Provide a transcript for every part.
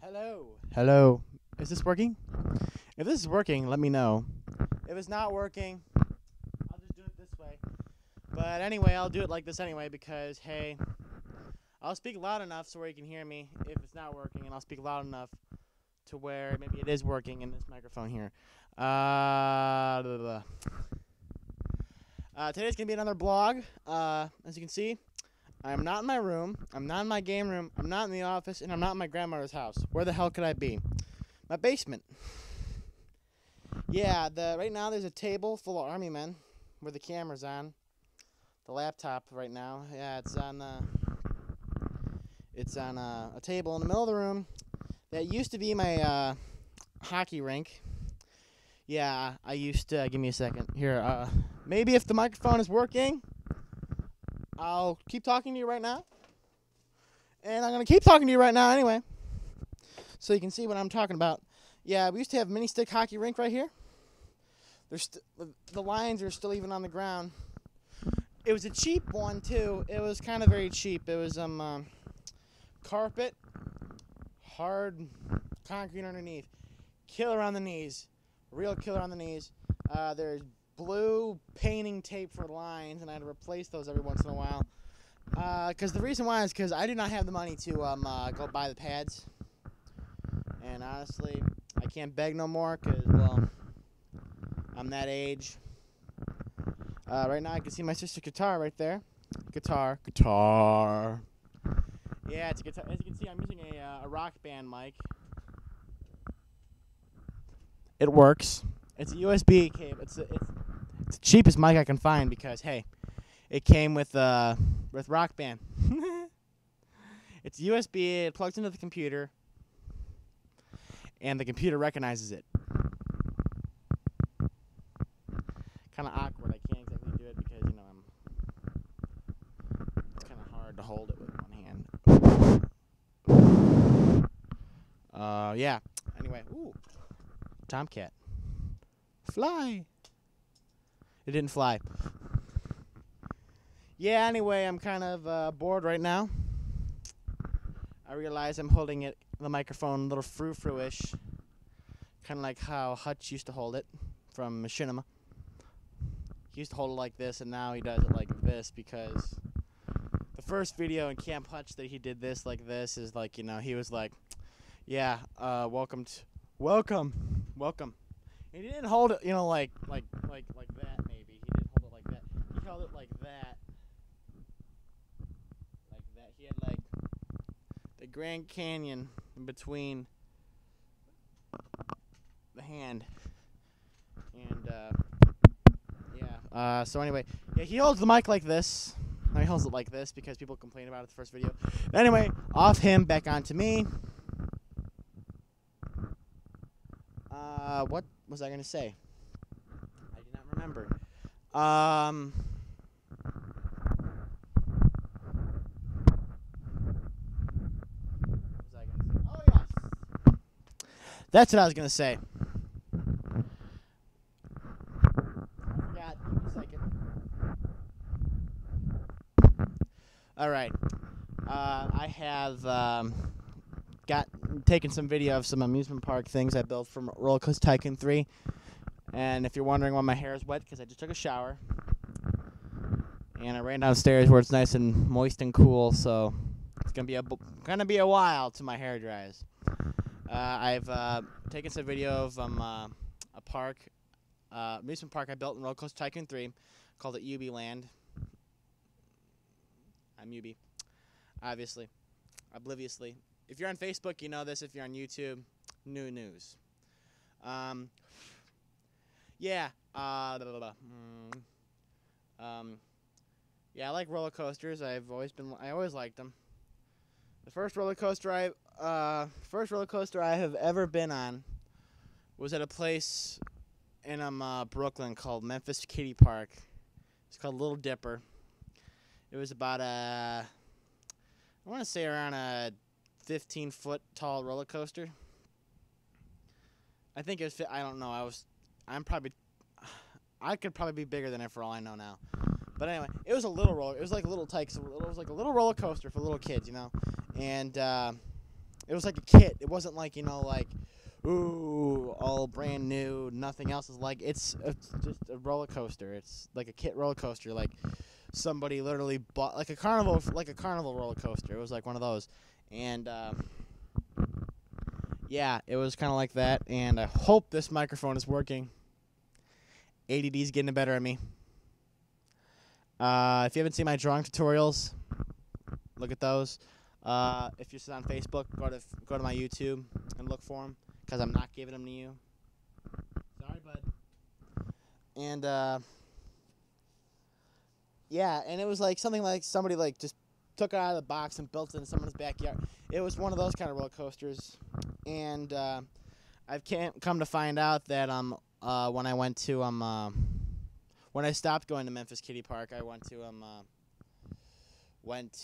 Hello. Hello. Is this working? If this is working, let me know. If it's not working, I'll just do it this way. But anyway, I'll do it like this anyway because, hey, I'll speak loud enough so where you can hear me if it's not working, and I'll speak loud enough to where maybe it is working in this microphone here. Today's going to be another blog. As you can see, I'm not in my room, I'm not in my game room, I'm not in the office, and I'm not in my grandmother's house. Where the hell could I be? My basement. Yeah, right now there's a table full of army men where the camera's on. The laptop right now. Yeah, it's on a table in the middle of the room. That used to be my hockey rink. Yeah, I used to, give me a second. Here, maybe if the microphone is working, I'll keep talking to you right now. And I'm going to keep talking to you right now anyway. So you can see what I'm talking about. Yeah, we used to have a mini stick hockey rink right here. The lines are still even on the ground. It was a cheap one too. It was kind of very cheap. It was carpet, hard concrete underneath, killer on the knees, real killer on the knees. There's blue painting tape for lines, and I had to replace those every once in a while. Because the reason why is because I did not have the money to go buy the pads. And honestly, I can't beg no more because, well, I'm that age. Right now I can see my sister's guitar right there. Guitar. Yeah, it's a guitar. As you can see, I'm using a Rock Band mic. It works. It's a USB cable. It's the cheapest mic I can find because, hey, it came with Rock Band. It's USB. It plugs into the computer, and the computer recognizes it. Kind of awkward. I can't exactly do it because, you know, it's kind of hard to hold it with one hand. Yeah. Anyway, ooh, tomcat. Fly. It didn't fly. Yeah, anyway, I'm kind of bored right now. I realize I'm holding the microphone a little frou-frou-ish. Kind of like how Hutch used to hold it from Machinima. He used to hold it like this, and now he does it like this because the first video in Camp Hutch that he did this like this is like, you know, he was like, yeah, welcome. And he didn't hold it, you know, like that maybe. He didn't hold it like that. He held it like that. Like that. He had like the Grand Canyon in between the hand. And yeah. So anyway, yeah, he holds the mic like this. He holds it like this because people complained about it the first video. But anyway, off him, back onto me. What was I gonna say? I do not remember. What was I gonna say? Oh yes, that's what I was gonna say. I forgot. Give me a second. All right. I have taken some video of some amusement park things I built from Roller Coaster Tycoon 3. And if you're wondering why my hair is wet, because I just took a shower. And I ran downstairs where it's nice and moist and cool, so it's gonna be a while till my hair dries. I've taken some video of a park, amusement park I built in Roller Coaster Tycoon 3, called it UB Land. I'm UB, obviously, obliviously. If you're on Facebook, you know this. If you're on YouTube, new news. Yeah. Yeah, I like roller coasters. I always liked them. The first roller coaster I have ever been on was at a place in Brooklyn called Memphis Kiddie Park. It's called Little Dipper. It was about I want to say around a 15-foot tall roller coaster. I think it was. I don't know. I could probably be bigger than it for all I know now. But anyway, it was a little roller. It was like a little roller coaster for little kids, you know. And It was like a kit. It wasn't like, like, ooh, all brand new, nothing else is like. It's just a roller coaster. It's like a kit roller coaster. Like somebody literally bought like a carnival roller coaster. It was like one of those, and yeah, it was kind of like that. And I hope this microphone is working. ADD's getting the better of me. If you haven't seen my drawing tutorials, look at those. If you're on Facebook, go to my YouTube and look for them, because I'm not giving them to you. Sorry, bud. And yeah, and it was like something like somebody like just took it out of the box and built it in someone's backyard. It was one of those kind of roller coasters. And I've come to find out that when I went to when I stopped going to Memphis Kiddie Park, I went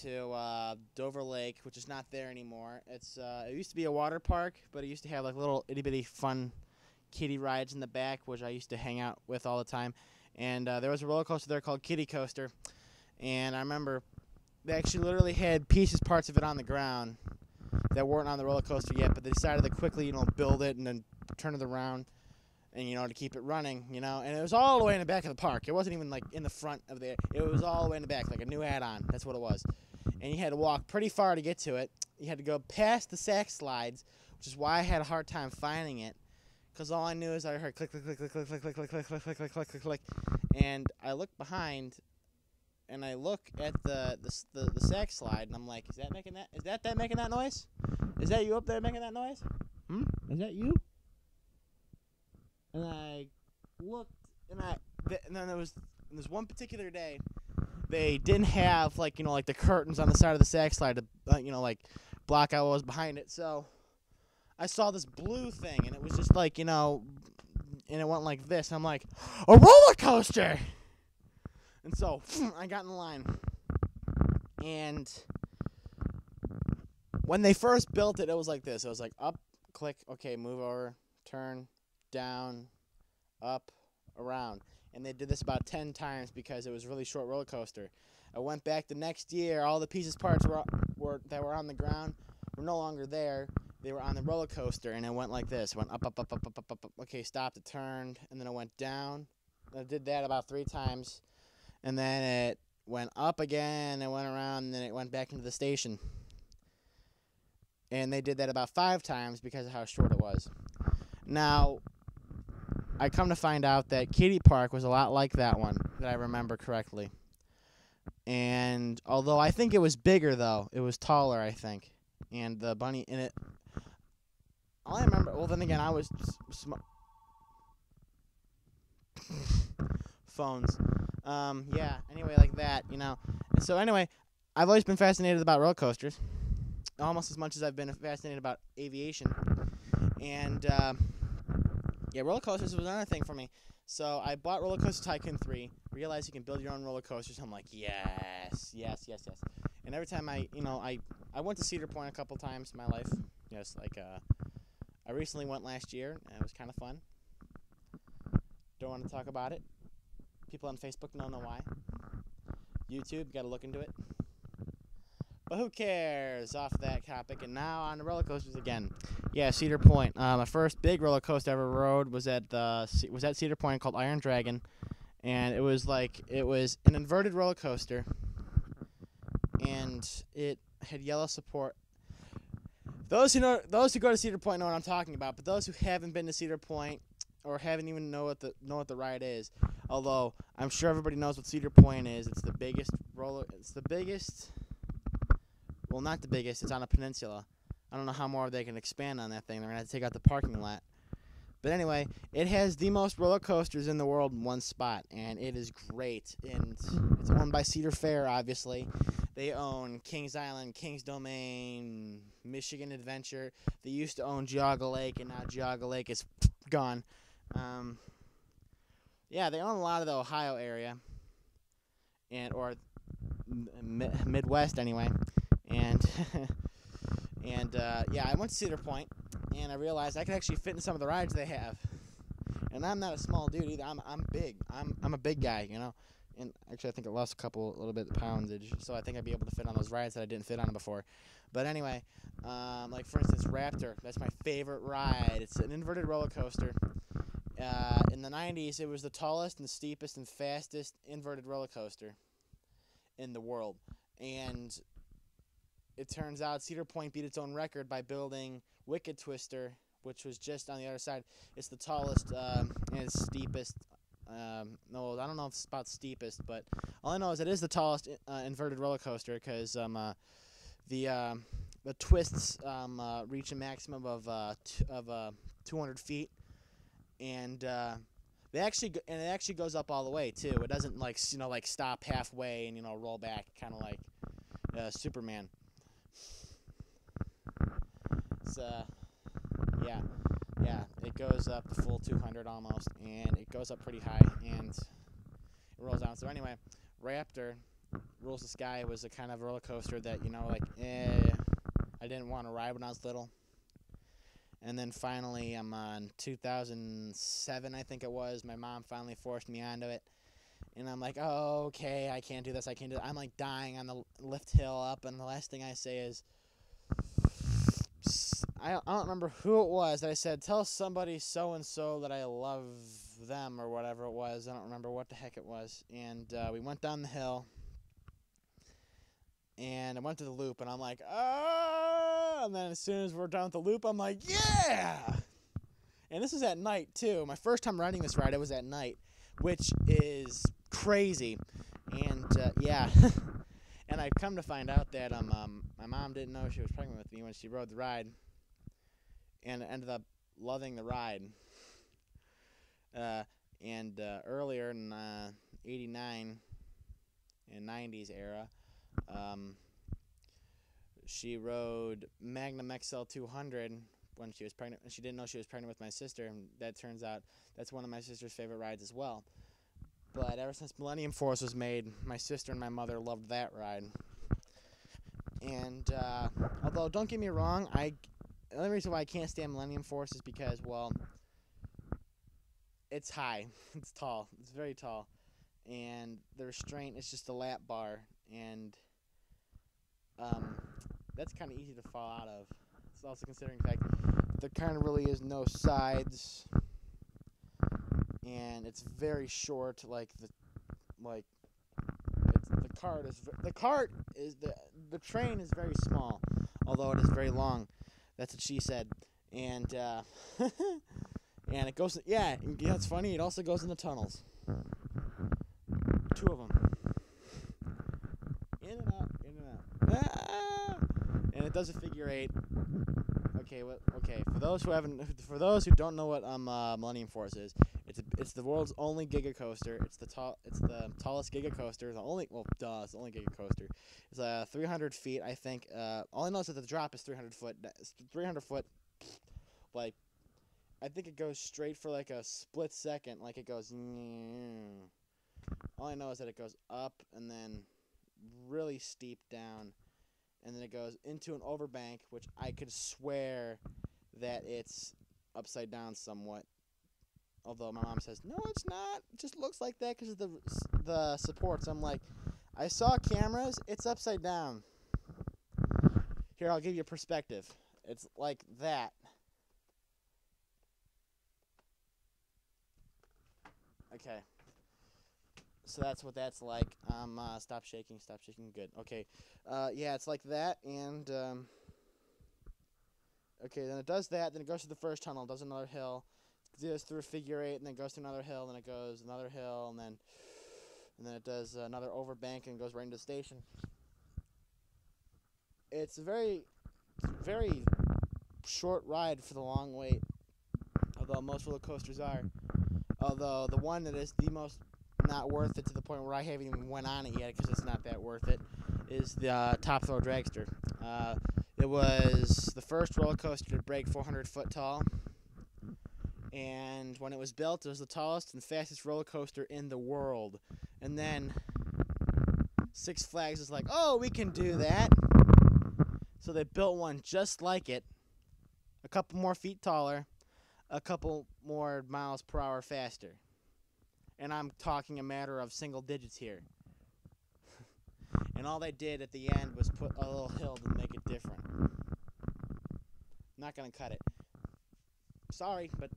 to Dover Lake, which is not there anymore. It used to be a water park, but it used to have like little itty bitty fun kiddie rides in the back, which I used to hang out with all the time. And there was a roller coaster there called Kiddie Coaster, and I remember they actually literally had parts of it on the ground that weren't on the roller coaster yet, but they decided to quickly, build it and then turn it around, and to keep it running, and it was all the way in the back of the park. It wasn't even like in the front of it was all the way in the back, like a new add-on. That's what it was. And you had to walk pretty far to get to it. You had to go past the sack slides, which is why I had a hard time finding it, because all I knew is I heard click, click, click, click, click, click, click, click, click, click, click, click, click, click, click, and I looked behind, and I look at the sack slide, and I'm like, is that making that noise? Is that you up there making that noise? Is that you? And I looked, and then there was one particular day, they didn't have like the curtains on the side of the sack slide to like block out what was behind it. So I saw this blue thing, and it was just like and it went like this. And I'm like, a roller coaster. And so I got in line, and when they first built it, it was like this. It was like up, click, okay, move over, turn, down, up, around. And they did this about 10 times because it was a really short roller coaster. I went back the next year. All the parts that were on the ground were no longer there. They were on the roller coaster, and it went like this. It went up, up, up, up, up, up, up, up. Okay, stopped, it turned, and then it went down. I did that about 3 times. And then it went up again, it went around, and then it went back into the station. And they did that about 5 times because of how short it was. Now, I come to find out that Kiddie Park was a lot like that one, that I remember correctly. And although I think it was bigger, though, it was taller, I think. And the bunny in it, all I remember, well, then again, I was phones. Yeah, anyway, like that, And so anyway, I've always been fascinated about roller coasters, almost as much as I've been fascinated about aviation. And yeah, roller coasters was another thing for me. So I bought Roller Coaster Tycoon 3, realized you can build your own roller coasters. I'm like, yes. And every time I went to Cedar Point a couple times in my life. Yes, like I recently went last year, and it was kind of fun. Don't want to talk about it. People on Facebook don't know why. YouTube, got to look into it. But who cares? Off that topic, and now on the roller coasters again. Yeah, Cedar Point. My first big roller coaster I ever rode was at Cedar Point, called Iron Dragon, and it was an inverted roller coaster, and it had yellow support. Those who go to Cedar Point know what I'm talking about, but those who haven't been to Cedar Point or haven't even know what the ride is, although I'm sure everybody knows what Cedar Point is. It's the biggest roller. It's the biggest. Well, not the biggest. It's on a peninsula. I don't know how more they can expand on that thing. They're going to have to take out the parking lot. But anyway, it has the most roller coasters in the world in one spot, and it is great. And it's owned by Cedar Fair, obviously. They own Kings Island, Kings Domain, Michigan Adventure. They used to own Geauga Lake, and now Geauga Lake is gone. Yeah, they own a lot of the Ohio area, or Midwest anyway. And yeah, I went to Cedar Point, and I realized I could actually fit in some of the rides they have. And I'm not a small dude either. I'm big. I'm a big guy, And actually, I think it lost a little bit of poundage. So I think I'd be able to fit on those rides that I didn't fit on before. But anyway, like for instance, Raptor. That's my favorite ride. It's an inverted roller coaster. In the 90s, it was the tallest and steepest and fastest inverted roller coaster in the world. And it turns out Cedar Point beat its own record by building Wicked Twister, which was just on the other side. It's the tallest and steepest. No, I don't know if it's about steepest, but all I know is it is the tallest inverted roller coaster because the twists reach a maximum of 200 feet, and it actually goes up all the way too. It doesn't like stop halfway and roll back, kind of like Superman. It's yeah, it goes up the full 200 almost, and it goes up pretty high, and it rolls down. So anyway, Raptor Rules the Sky was a kind of roller coaster that I didn't want to ride when I was little. And then finally, on 2007, I think it was, my mom finally forced me onto it. And I'm like, oh, okay, I can't do this, I can't do that. I'm like dying on the lift hill up, and the last thing I say is, I don't remember who it was that I said, tell somebody so-and-so that I love them or whatever it was. I don't remember what the heck it was. And we went down the hill, and I went to the loop, and I'm like, ah! And then as soon as we're done with the loop, I'm like, yeah! And this is at night, too. My first time riding this ride, it was at night, which is crazy. And, yeah. And I come to find out that my mom didn't know she was pregnant with me when she rode the ride, and ended up loving the ride. And earlier in '89 and '90s era, she rode Magnum XL 200 when she was pregnant, and she didn't know she was pregnant with my sister, and that turns out that's one of my sister's favorite rides as well. But ever since Millennium Force was made, my sister and my mother loved that ride. And although, don't get me wrong, the only reason why I can't stand Millennium Force is because, well, it's high, it's tall, it's very tall, and the restraint is just a lap bar, and that's kind of easy to fall out of. It's also considering the fact there kind of really is no sides, and it's very short. The train is very small, although it is very long. That's what she said. And and it goes, yeah, it's funny, it also goes in the tunnels. 2 of them. In and out, in and out. Ah! And it does a figure 8. Okay, for those who don't know what Millennium Force is, it's the world's only Giga coaster. It's the tallest Giga coaster. It's the only Giga coaster. It's 300 feet, I think. All I know is that the drop is 300 foot. 300 foot, like, I think it goes straight for like a split second. Like it goes. All I know is that it goes up and then really steep down, and then it goes into an overbank, which I could swear that it's upside down somewhat. Although my mom says, no, it's not. It just looks like that because of the supports. I'm like, I saw cameras. It's upside down. Here, I'll give you a perspective. It's like that. Okay. So that's what that's like. Stop shaking. Good. Okay. Yeah, it's like that, and okay, then it does that, then it goes to the first tunnel, does another hill, it goes through a figure 8, and then goes to another hill, then it goes another hill, and then it does another overbank and goes right into the station. It's a very short ride for the long wait, although most roller coasters are. Although the one that is the most not worth it, to the point where I haven't even went on it yet because it's not that worth it, is the Top Throw Dragster. It was the first roller coaster to break 400 foot tall, and when it was built, it was the tallest and fastest roller coaster in the world. And then Six Flags was like, oh, we can do that. So they built one just like it, a couple more feet taller, a couple more miles per hour faster. And I'm talking a matter of single digits here. And all they did at the end was put a little hill to make it different. Not gonna cut it. Sorry, but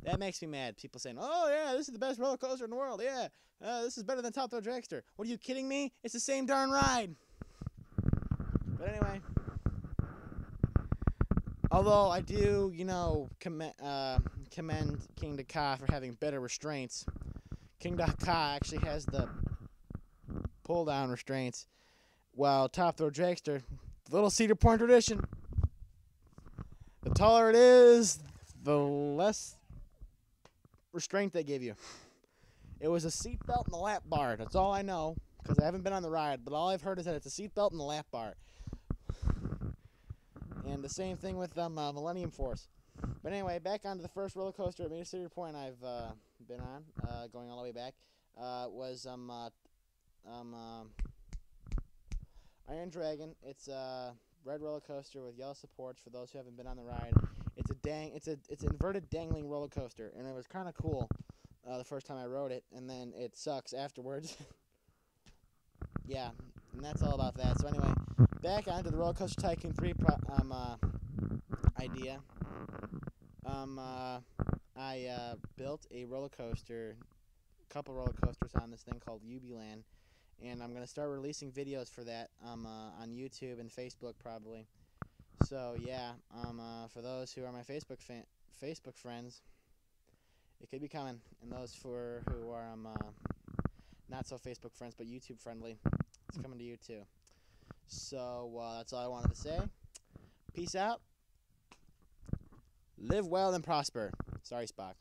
that makes me mad. People saying, "Oh yeah, this is the best roller coaster in the world. Yeah, this is better than Top Thrill Dragster." What are you kidding me? It's the same darn ride. But anyway, although I do, commend Kingda Ka for having better restraints. Kingda Ka actually has the pull-down restraints, while Top Thrill Dragster, the little Cedar Point tradition. The taller it is, the less restraint they give you. It was a seatbelt and a lap bar. That's all I know, because I haven't been on the ride. But all I've heard is that it's a seatbelt and a lap bar. And the same thing with Millennium Force. But anyway, back onto the first roller coaster at Cedar Point I've been on, going all the way back, was Iron Dragon. It's a red roller coaster with yellow supports for those who haven't been on the ride. It's an inverted dangling roller coaster, and it was kind of cool the first time I rode it, and then it sucks afterwards. Yeah, and that's all about that. So anyway, back onto the Roller Coaster Tycoon 3 idea. I built a roller coaster, couple roller coasters on this thing called Ubiland, and I'm gonna start releasing videos for that on YouTube and Facebook probably. So yeah, for those who are my Facebook friends, it could be coming, and those who are not so Facebook friends but YouTube friendly, it's coming to you too. So that's all I wanted to say. Peace out. Live well and prosper. Sorry, Spock.